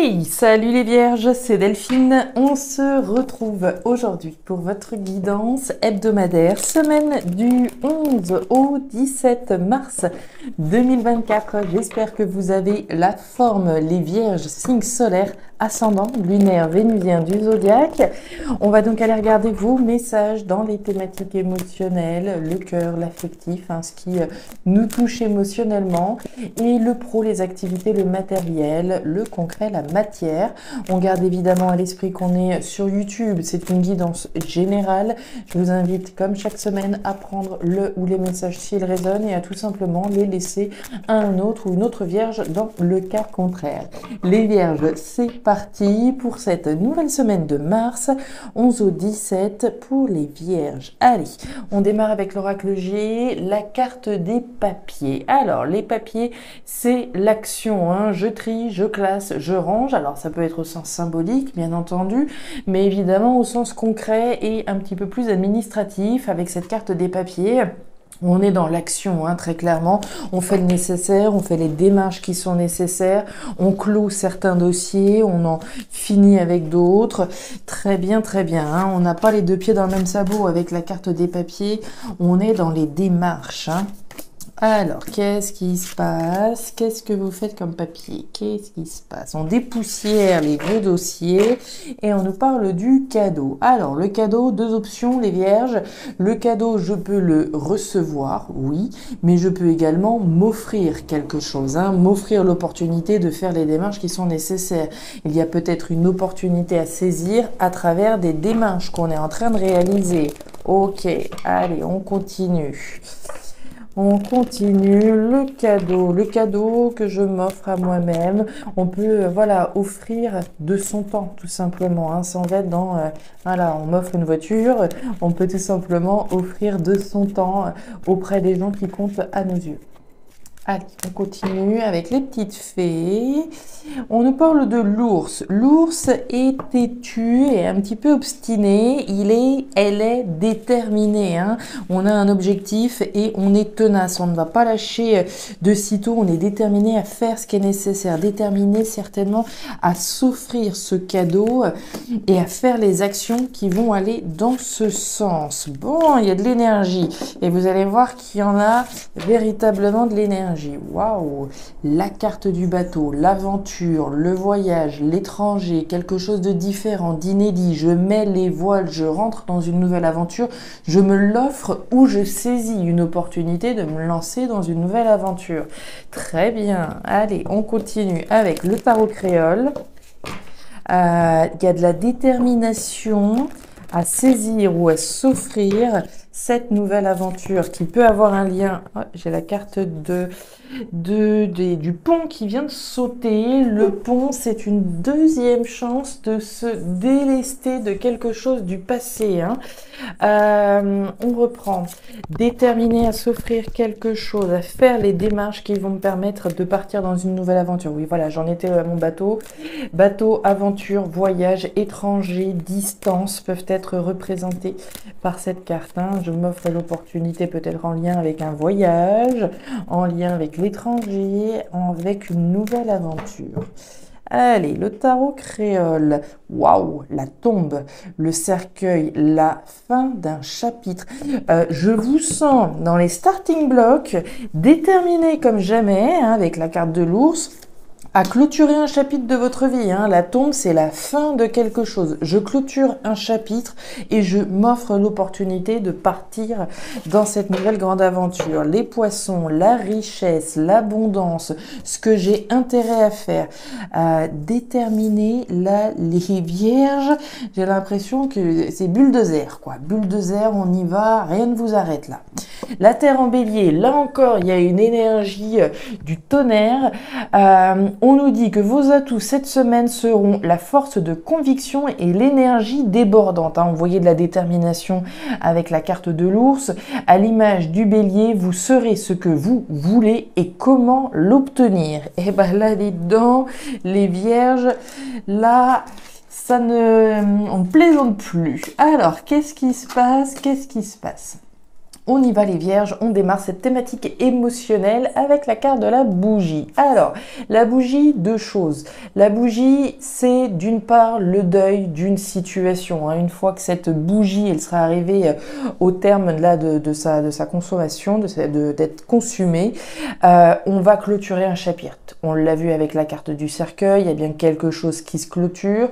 Hey, salut les vierges, c'est Delphine. On se retrouve aujourd'hui pour votre guidance hebdomadaire, semaine du 11 au 17 mars 2024. J'espère que vous avez la forme, les vierges, signes solaires, ascendant, lunaire, vénusien du zodiaque. On va donc aller regarder vos messages dans les thématiques émotionnelles, le cœur, l'affectif, ce qui nous touche émotionnellement, et le pro, les activités, le matériel, le concret, la matière. On garde évidemment à l'esprit qu'on est sur YouTube, c'est une guidance générale. Je vous invite comme chaque semaine à prendre le ou les messages s'ils résonnent et à tout simplement les laisser à un autre ou une autre vierge dans le cas contraire. Les vierges, c'est parti pour cette nouvelle semaine de mars, 11 au 17 pour les vierges. Allez, on démarre avec l'oracle G, la carte des papiers. Alors, les papiers, c'est l'action, je trie, je classe, je range. Alors, ça peut être au sens symbolique, bien entendu, mais évidemment au sens concret et un petit peu plus administratif avec cette carte des papiers. On est dans l'action, très clairement. On fait le nécessaire, on fait les démarches qui sont nécessaires, on clôt certains dossiers, on en finit avec d'autres. Très bien, très bien. On n'a pas les deux pieds dans le même sabot avec la carte des papiers. On est dans les démarches. Alors, qu'est-ce qui se passe? Qu'est-ce que vous faites comme papier? Qu'est-ce qui se passe? On dépoussière les vieux dossiers et on nous parle du cadeau. Alors, le cadeau, deux options, les vierges. Le cadeau, je peux le recevoir, oui, mais je peux également m'offrir quelque chose, m'offrir l'opportunité de faire les démarches qui sont nécessaires. Il y a peut-être une opportunité à saisir à travers des démarches qu'on est en train de réaliser. Ok, allez, on continue. On continue, le cadeau que je m'offre à moi-même. On peut, offrir de son temps, tout simplement, sans être dans, on m'offre une voiture. On peut tout simplement offrir de son temps auprès des gens qui comptent à nos yeux. Allez, on continue avec les petites fées. On nous parle de l'ours. L'ours est têtu et un petit peu obstiné. Elle est déterminée. On a un objectif et on est tenace. On ne va pas lâcher de sitôt. On est déterminé à faire ce qui est nécessaire. Déterminé certainement à s'offrir ce cadeau et à faire les actions qui vont aller dans ce sens. Bon, il y a de l'énergie et vous allez voir qu'il y en a véritablement de l'énergie. Waouh, la carte du bateau, l'aventure, le voyage, l'étranger, quelque chose de différent, d'inédit. Je mets les voiles, je rentre dans une nouvelle aventure, je me l'offre ou je saisis une opportunité de me lancer dans une nouvelle aventure. Très bien, allez, on continue avec le tarot créole. Il y a de la détermination à saisir ou à s'offrir cette nouvelle aventure qui peut avoir un lien. J'ai la carte du pont qui vient de sauter. Le pont, c'est une deuxième chance de se délester de quelque chose du passé. On reprend. Déterminé à s'offrir quelque chose, à faire les démarches qui vont me permettre de partir dans une nouvelle aventure. Oui, voilà, j'en étais à mon bateau. Bateau, aventure, voyage, étranger, distance peuvent être représentés par cette carte. Je m'offre l'opportunité peut-être en lien avec un voyage, en lien avec l'étranger, avec une nouvelle aventure. Allez, le tarot créole. Waouh, la tombe, le cercueil, la fin d'un chapitre. Je vous sens dans les starting blocks, déterminé comme jamais, avec la carte de l'ours, à clôturer un chapitre de votre vie. La tombe, c'est la fin de quelque chose. Je clôture un chapitre et je m'offre l'opportunité de partir dans cette nouvelle grande aventure. Les poissons, la richesse, l'abondance, ce que j'ai intérêt à faire. Déterminer les vierges, j'ai l'impression que c'est bulldozer, quoi. Bulldozer, on y va, rien ne vous arrête là. La terre en bélier, là encore, il y a une énergie du tonnerre. On nous dit que vos atouts cette semaine seront la force de conviction et l'énergie débordante. Vous voyez de la détermination avec la carte de l'ours. À l'image du bélier, vous saurez ce que vous voulez et comment l'obtenir. Et ben là, dedans, les vierges, là, on ne plaisante plus. Alors, qu'est-ce qui se passe? On y va les vierges, on démarre cette thématique émotionnelle avec la carte de la bougie. Alors, la bougie, deux choses. La bougie, c'est d'une part le deuil d'une situation. Une fois que cette bougie, elle sera arrivée au terme là, de sa consommation, d'être consumée, on va clôturer un chapitre. On l'a vu avec la carte du cercueil, il y a bien quelque chose qui se clôture,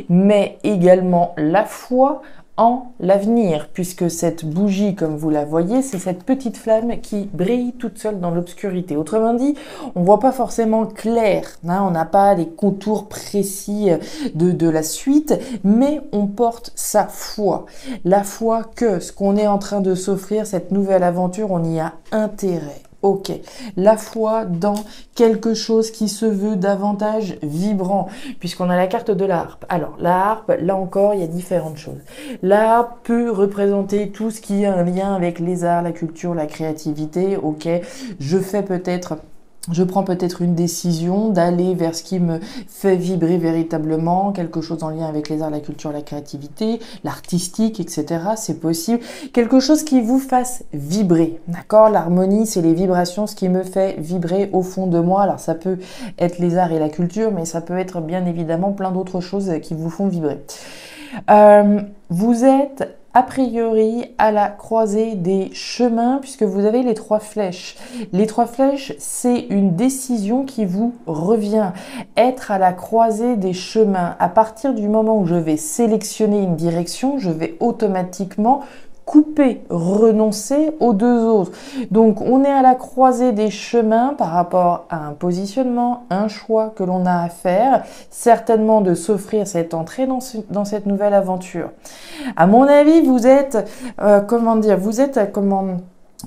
mais également la foi en l'avenir, puisque cette bougie, comme vous la voyez, c'est cette petite flamme qui brille toute seule dans l'obscurité. Autrement dit, on ne voit pas forcément clair, on n'a pas les contours précis de la suite, mais on porte sa foi. La foi que ce qu'on est en train de s'offrir, cette nouvelle aventure, on y a intérêt. Ok, la foi dans quelque chose qui se veut davantage vibrant, puisqu'on a la carte de la harpe. Alors, la harpe, là encore, il y a différentes choses. La harpe peut représenter tout ce qui a un lien avec les arts, la culture, la créativité. Ok, je prends peut-être une décision d'aller vers ce qui me fait vibrer véritablement, quelque chose en lien avec les arts, la culture, la créativité, l'artistique, etc. C'est possible. Quelque chose qui vous fasse vibrer, d'accord? L'harmonie, c'est les vibrations, ce qui me fait vibrer au fond de moi. Alors, ça peut être les arts et la culture, mais ça peut être bien évidemment plein d'autres choses qui vous font vibrer. Vous êtes a priori à la croisée des chemins puisque vous avez les trois flèches. Les trois flèches, c'est une décision qui vous revient. Être à la croisée des chemins. À partir du moment où je vais sélectionner une direction, je vais automatiquement couper, renoncer aux deux autres. Donc, on est à la croisée des chemins par rapport à un positionnement, un choix que l'on a à faire, certainement de s'offrir cette entrée dans cette nouvelle aventure. À mon avis, vous êtes,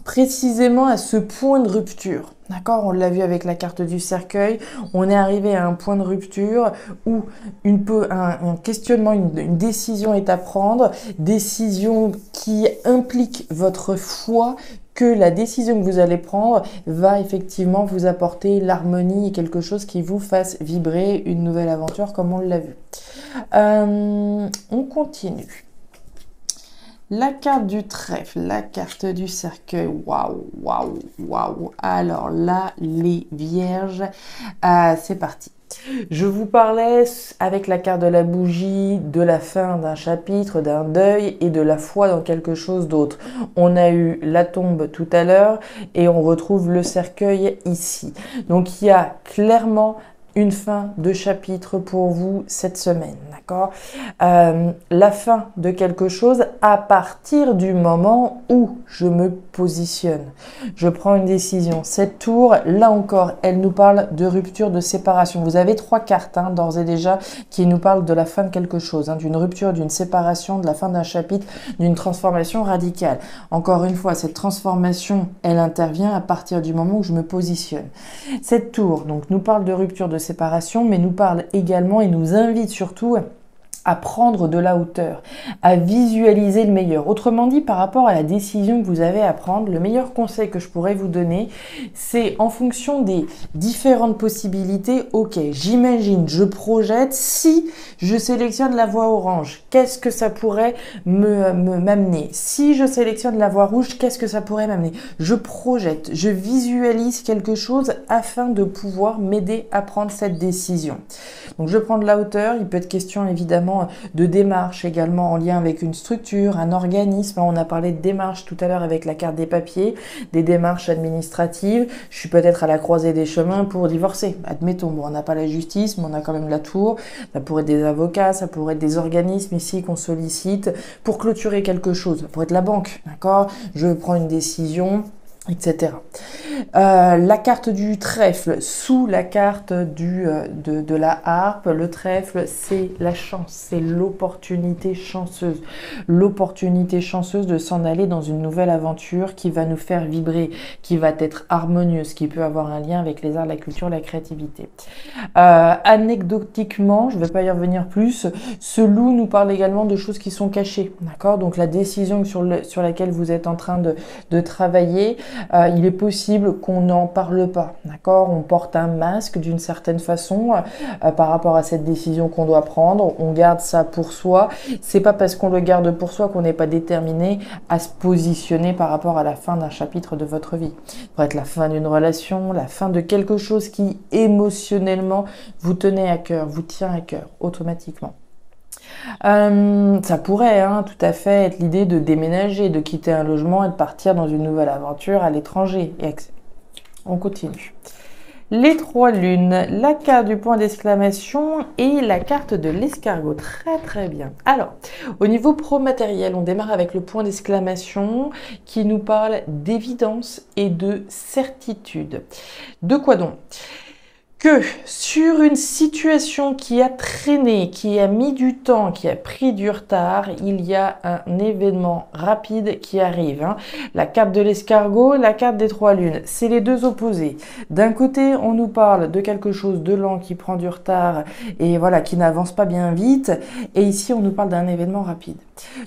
précisément à ce point de rupture. D'accord, on l'a vu avec la carte du cercueil, on est arrivé à un point de rupture où un questionnement, une décision est à prendre, décision qui implique votre foi, que la décision que vous allez prendre va effectivement vous apporter l'harmonie et quelque chose qui vous fasse vibrer une nouvelle aventure comme on l'a vu. On continue. La carte du trèfle, la carte du cercueil, waouh, waouh, waouh. Alors là, les vierges, c'est parti. Je vous parlais avec la carte de la bougie de la fin d'un chapitre, d'un deuil et de la foi dans quelque chose d'autre. On a eu la tombe tout à l'heure et on retrouve le cercueil ici. Donc il y a clairement une fin de chapitre pour vous cette semaine, d'accord? La fin de quelque chose à partir du moment où je me positionne. Je prends une décision. Cette tour, là encore, elle nous parle de rupture, de séparation. Vous avez trois cartes, d'ores et déjà, qui nous parlent de la fin de quelque chose, d'une rupture, d'une séparation, de la fin d'un chapitre, d'une transformation radicale. Encore une fois, cette transformation, elle intervient à partir du moment où je me positionne. Cette tour, donc, nous parle de rupture, de séparation, mais nous parle également et nous invite surtout à prendre de la hauteur, à visualiser le meilleur. Autrement dit, par rapport à la décision que vous avez à prendre, le meilleur conseil que je pourrais vous donner, c'est en fonction des différentes possibilités, ok, j'imagine, je projette, si je sélectionne la voie orange, qu'est-ce que ça pourrait m'amener? Si je sélectionne la voie rouge, qu'est-ce que ça pourrait m'amener? Je projette, je visualise quelque chose afin de pouvoir m'aider à prendre cette décision. Donc je prends de la hauteur, il peut être question évidemment de démarche également en lien avec une structure, un organisme. On a parlé de démarche tout à l'heure avec la carte des papiers, des démarches administratives. Je suis peut-être à la croisée des chemins pour divorcer. Admettons, bon, on n'a pas la justice, mais on a quand même la tour. Ça pourrait être des avocats, ça pourrait être des organismes ici qu'on sollicite pour clôturer quelque chose. Ça pourrait être la banque, d'accord? Je prends une décision, etc. La carte du trèfle, sous la carte de la harpe, le trèfle, c'est la chance, c'est l'opportunité chanceuse. L'opportunité chanceuse de s'en aller dans une nouvelle aventure qui va nous faire vibrer, qui va être harmonieuse, qui peut avoir un lien avec les arts, la culture, la créativité. Anecdotiquement, je ne vais pas y revenir plus, ce loup nous parle également de choses qui sont cachées, d'accord? Donc la décision sur laquelle vous êtes en train de travailler, il est possible qu'on n'en parle pas, d'accord? On porte un masque d'une certaine façon par rapport à cette décision qu'on doit prendre. On garde ça pour soi. C'est pas parce qu'on le garde pour soi qu'on n'est pas déterminé à se positionner par rapport à la fin d'un chapitre de votre vie. Ça pourrait être la fin d'une relation, la fin de quelque chose qui émotionnellement vous tenait à cœur, vous tient à cœur automatiquement. Ça pourrait tout à fait être l'idée de déménager, de quitter un logement et de partir dans une nouvelle aventure à l'étranger. On continue. Les 3 lunes, la carte du point d'exclamation et la carte de l'escargot. Très très bien. Alors, au niveau pro-matériel, on démarre avec le point d'exclamation qui nous parle d'évidence et de certitude. De quoi donc ? Que sur une situation qui a traîné, qui a mis du temps, qui a pris du retard, il y a un événement rapide qui arrive. La carte de l'escargot, la carte des 3 lunes, c'est les deux opposés. D'un côté, on nous parle de quelque chose de lent qui prend du retard et voilà, qui n'avance pas bien vite. Et ici, on nous parle d'un événement rapide.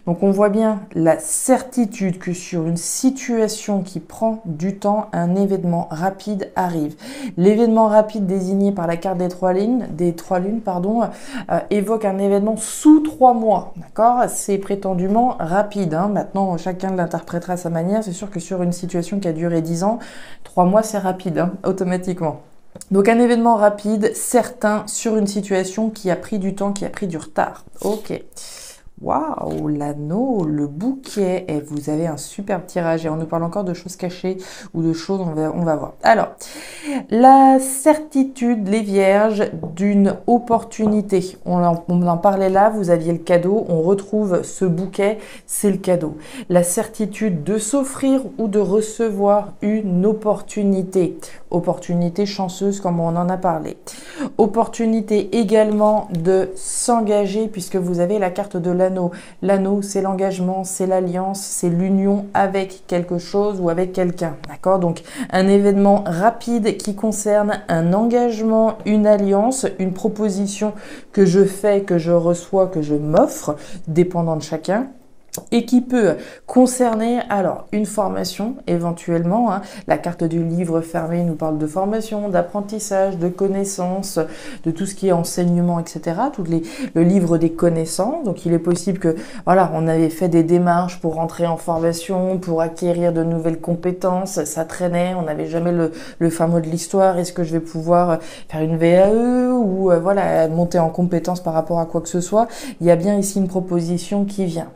Donc, on voit bien la certitude que sur une situation qui prend du temps, un événement rapide arrive. L'événement rapide désigné par la carte des 3 lunes, évoque un événement sous 3 mois. D'accord? C'est prétendument rapide. Maintenant, chacun l'interprétera à sa manière. C'est sûr que sur une situation qui a duré 10 ans, 3 mois, c'est rapide, automatiquement. Donc un événement rapide, certain, sur une situation qui a pris du temps, qui a pris du retard. Ok. Waouh, l'anneau, le bouquet, et vous avez un superbe tirage et on nous parle encore de choses cachées ou de choses, on va voir. Alors, la certitude, les vierges, d'une opportunité. On en parlait là, vous aviez le cadeau, on retrouve ce bouquet, c'est le cadeau. La certitude de s'offrir ou de recevoir une opportunité. Opportunité chanceuse comme on en a parlé. Opportunité également de s'engager puisque vous avez la carte de l'anneau. L'anneau, c'est l'engagement, c'est l'alliance, c'est l'union avec quelque chose ou avec quelqu'un. D'accord? Donc, un événement rapide qui concerne un engagement, une alliance, une proposition que je fais, que je reçois, que je m'offre, dépendant de chacun. Et qui peut concerner alors une formation éventuellement. La carte du livre fermé nous parle de formation, d'apprentissage, de connaissances, de tout ce qui est enseignement, etc. Le livre des connaissances. Donc il est possible que voilà, on avait fait des démarches pour rentrer en formation, pour acquérir de nouvelles compétences. Ça traînait, on n'avait jamais le fin mot de l'histoire. Est-ce que je vais pouvoir faire une VAE ou voilà monter en compétences par rapport à quoi que ce soit? Il y a bien ici une proposition qui vient.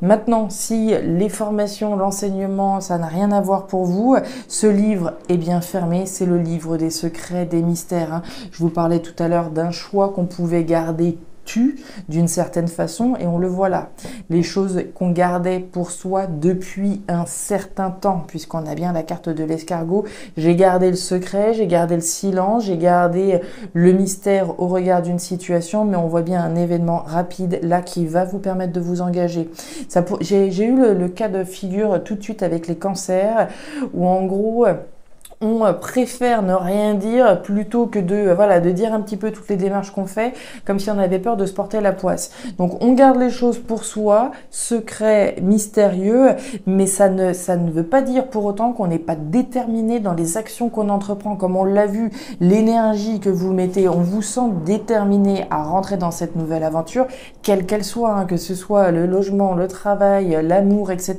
Maintenant, si les formations, l'enseignement, ça n'a rien à voir pour vous, ce livre est bien fermé, c'est le livre des secrets, des mystères. Je vous parlais tout à l'heure d'un choix qu'on pouvait garder d'une certaine façon et on le voit là. Les choses qu'on gardait pour soi depuis un certain temps, puisqu'on a bien la carte de l'escargot, j'ai gardé le secret, j'ai gardé le silence, j'ai gardé le mystère au regard d'une situation, mais on voit bien un événement rapide là qui va vous permettre de vous engager. J'ai eu le cas de figure tout de suite avec les cancers, où en gros on préfère ne rien dire plutôt que de dire un petit peu toutes les démarches qu'on fait, comme si on avait peur de se porter la poisse. Donc on garde les choses pour soi, secret, mystérieux, mais ça ne veut pas dire pour autant qu'on n'est pas déterminé dans les actions qu'on entreprend. Comme on l'a vu, l'énergie que vous mettez, on vous sent déterminé à rentrer dans cette nouvelle aventure, quelle qu'elle soit, que ce soit le logement, le travail, l'amour, etc.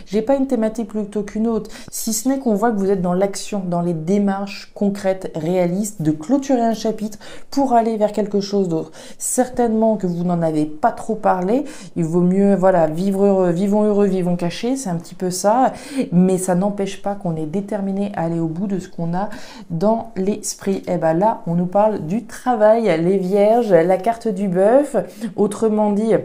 J'ai pas une thématique plutôt qu'une autre, si ce n'est qu'on voit que vous êtes dans l'action, dans les démarches concrètes, réalistes, de clôturer un chapitre pour aller vers quelque chose d'autre. Certainement que vous n'en avez pas trop parlé, il vaut mieux, vivre heureux, vivons heureux, vivons cachés, c'est un petit peu ça, mais ça n'empêche pas qu'on est déterminé à aller au bout de ce qu'on a dans l'esprit. Et ben là, on nous parle du travail, les vierges, la carte du bœuf, autrement dit,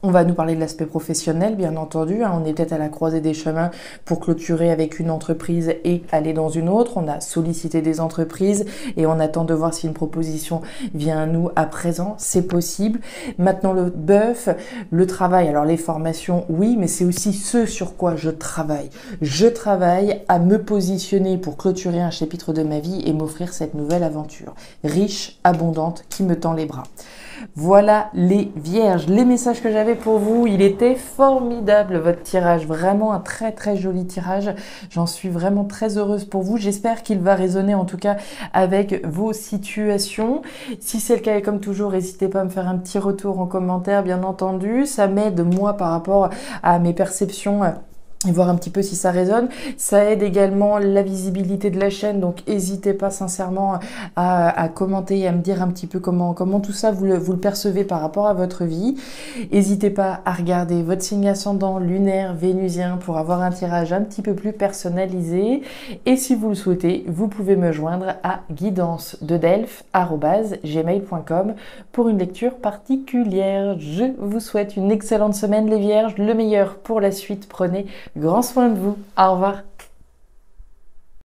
on va nous parler de l'aspect professionnel, bien entendu. On est peut-être à la croisée des chemins pour clôturer avec une entreprise et aller dans une autre. On a sollicité des entreprises et on attend de voir si une proposition vient à nous à présent. C'est possible. Maintenant, le bœuf, le travail. Alors, les formations, oui, mais c'est aussi ce sur quoi je travaille. Je travaille à me positionner pour clôturer un chapitre de ma vie et m'offrir cette nouvelle aventure riche, abondante, qui me tend les bras. Voilà les vierges, les messages que j'avais pour vous, il était formidable votre tirage, vraiment un très très joli tirage, j'en suis vraiment très heureuse pour vous, j'espère qu'il va résonner en tout cas avec vos situations. Si c'est le cas, et comme toujours, n'hésitez pas à me faire un petit retour en commentaire, bien entendu, ça m'aide moi par rapport à mes perceptions et voir un petit peu si ça résonne. Ça aide également la visibilité de la chaîne, donc n'hésitez pas sincèrement à commenter et à me dire un petit peu comment tout ça vous le percevez par rapport à votre vie. N'hésitez pas à regarder votre signe ascendant lunaire vénusien pour avoir un tirage un petit peu plus personnalisé. Et si vous le souhaitez, vous pouvez me joindre à guidance-de-delphes@gmail.com pour une lecture particulière. Je vous souhaite une excellente semaine les vierges, le meilleur pour la suite. Prenez grand soin de vous. Au revoir.